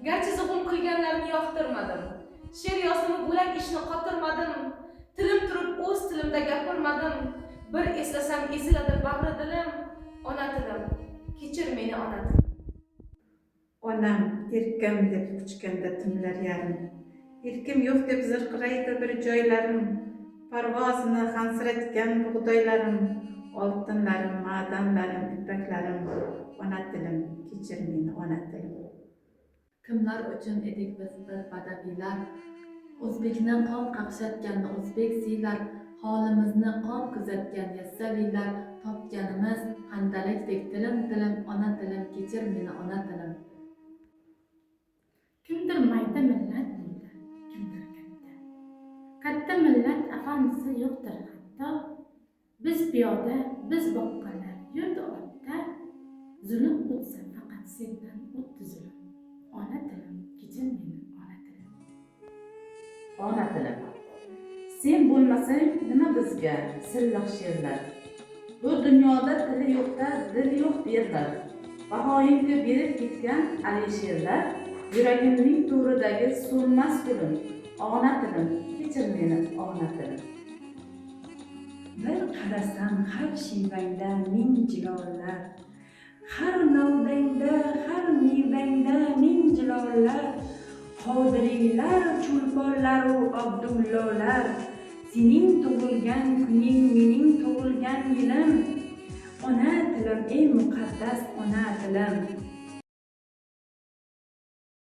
Garchi zug'um qilganlarni yoqtirmadim. She'r yozdim, bo'lak ishni qotirmadim. Tilim turib o'z tilimda gapirmadim. Bir eslasam eziladi bag'ri dilim. Ona tilim, kechir meni ona tilim. Onam erkim deb quchganda tunlar yarim. Erkim yo'q deb zirqiraydi bir joylarim. Parvozini hansratgan bug'doylarim. Oltinlarim, ma'danlarim, ipaklarim. Ona tilim, kechir meni ona tilim. Kimlar uchun edik biz bir badaviylar, o'zbekni qon qaqshatgan o'zbek siylar, holimizni qon kuzatgan yassaviylar, topganimiz handalakdek tilim tilim, ona tilim, kechir meni ona tilim. Kimdir mayda millat bo'ldi, kimdir katta. Katta millat afandisi yo'qdir hatto. Biz piyoda, biz boqqanlar yurdi otda. Zulm o'tsa faqat sendan o'tdi zulm. Ona tilim, kechir meni ona tilim. Ona tilim. Sen bo'lmasang nima bizga silliq she'rlar. Bu dunyoda tili yo'qda dil yo'q derlar. Bahoyimga berib ketgan Alisherlar, yuragimning to'ridagi so'nmas gulim. Ona tilim, kechir meni ona tilim. Bir qarasam har shivangda ming jilolar, har navbangda, har mevangda ming jilolar, qodiriylar, chulponlaru abdullolar, sening tug'ilgan kuning mening tug'ilgan yilim. Ona tilim, ey muqaddas ona tilim.